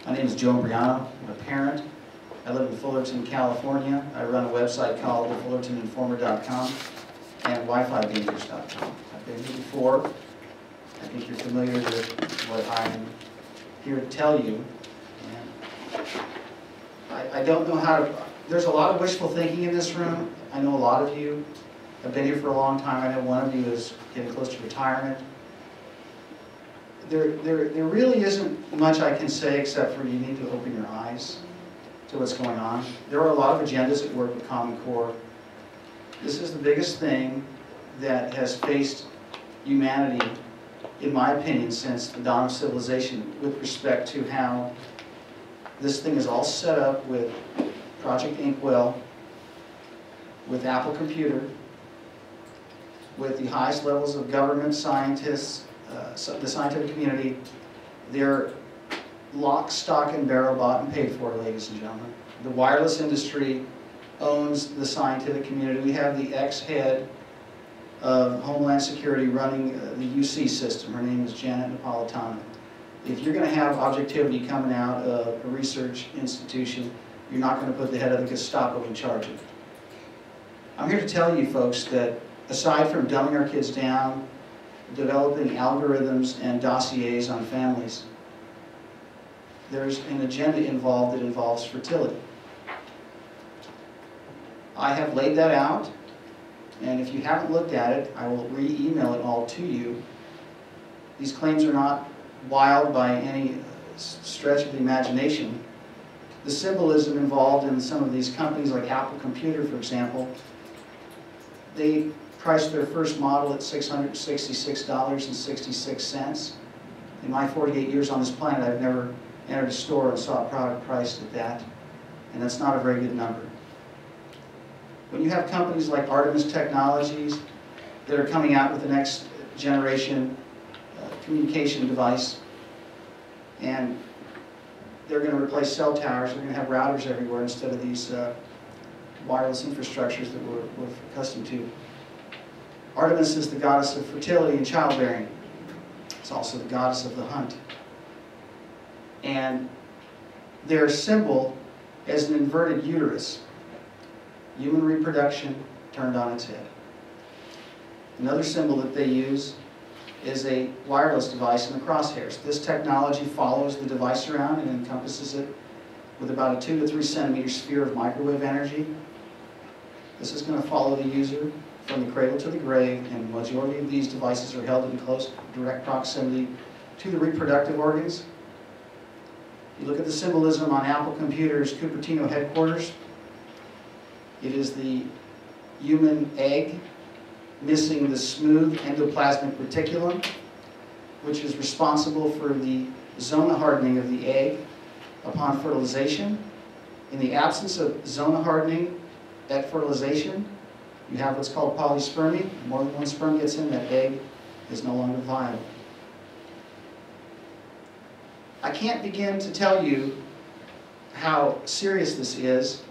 My name is Joe Imbriano. I'm a parent. I live in Fullerton, California. I run a website called fullertoninformer.com and WiFiBangers.com. I've been here before. I think you're familiar with what I'm here to tell you. And I don't know how to... There's a lot of wishful thinking in this room. I know a lot of you have been here for a long time. I know one of you is getting close to retirement. There really isn't much I can say except for you need to open your eyes to what's going on. There are a lot of agendas at work with Common Core. This is the biggest thing that has faced humanity, in my opinion, since the dawn of civilization, with respect to how this thing is all set up with Project Inkwell, with Apple Computer, with the highest levels of government, scientists, the scientific community. They're lock, stock, and barrel bought and paid for, ladies and gentlemen. The wireless industry owns the scientific community. We have the ex-head of Homeland Security running the UC system. Her name is Janet Napolitano. If you're going to have objectivity coming out of a research institution, you're not going to put the head of the Gestapo in charge of it. I'm here to tell you folks that aside from dumbing our kids down, developing algorithms and dossiers on families, there's an agenda involved that involves fertility. I have laid that out, and if you haven't looked at it, I will re-email it all to you. These claims are not wild by any stretch of the imagination. The symbolism involved in some of these companies, like Apple Computer, for example, they priced their first model at $666.66. In my 48 years on this planet, I've never entered a store and saw a product priced at that, and that's not a very good number. When you have companies like Artemis Technologies that are coming out with the next generation communication device, and they're going to replace cell towers, they're going to have routers everywhere instead of these wireless infrastructures that we're accustomed to. Artemis is the goddess of fertility and childbearing. It's also the goddess of the hunt. And their symbol is an inverted uterus. Human reproduction turned on its head. Another symbol that they use is a wireless device in the crosshairs. This technology follows the device around and encompasses it with about a 2 to 3 centimeter sphere of microwave energy. This is going to follow the user from the cradle to the grave, and the majority of these devices are held in close, direct proximity to the reproductive organs. You look at the symbolism on Apple Computer's Cupertino headquarters. It is the human egg missing the smooth endoplasmic reticulum, which is responsible for the zona hardening of the egg upon fertilization. In the absence of zona hardening at fertilization, you have what's called polyspermy. More than one sperm gets in, that egg is no longer viable. I can't begin to tell you how serious this is,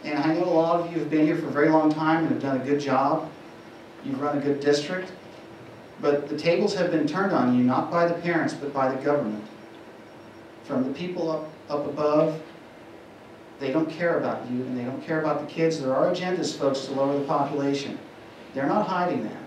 and I know a lot of you have been here for a very long time and have done a good job. You've run a good district, but the tables have been turned on you, not by the parents, but by the government. From the people up above, they don't care about you, and they don't care about the kids. There are agendas, folks, to lower the population. They're not hiding that.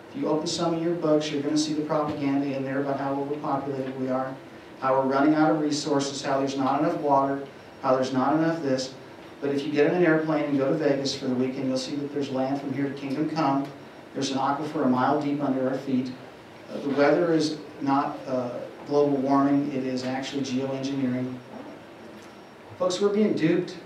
If you open some of your books, you're going to see the propaganda in there about how overpopulated we are, how we're running out of resources, how there's not enough water, how there's not enough this. But if you get in an airplane and go to Vegas for the weekend, you'll see that there's land from here to Kingdom Come. There's an aquifer a mile deep under our feet. The weather is not global warming, it is actually geoengineering. Folks, we're being duped,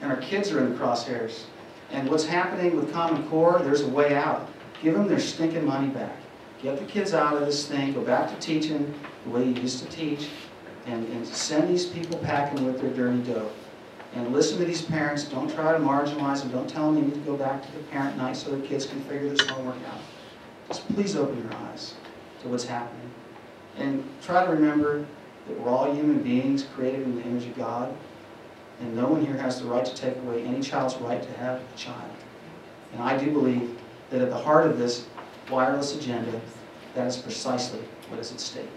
and our kids are in the crosshairs. And what's happening with Common Core, there's a way out. Give them their stinking money back. Get the kids out of this thing, go back to teaching the way you used to teach, and send these people packing with their dirty dough. And listen to these parents. Don't try to marginalize them. Don't tell them you need to go back to the parent night so their kids can figure this homework out. Just please open your eyes to what's happening. And try to remember that we're all human beings created in the image of God, and no one here has the right to take away any child's right to have a child. And I do believe that at the heart of this wireless agenda, that is precisely what is at stake.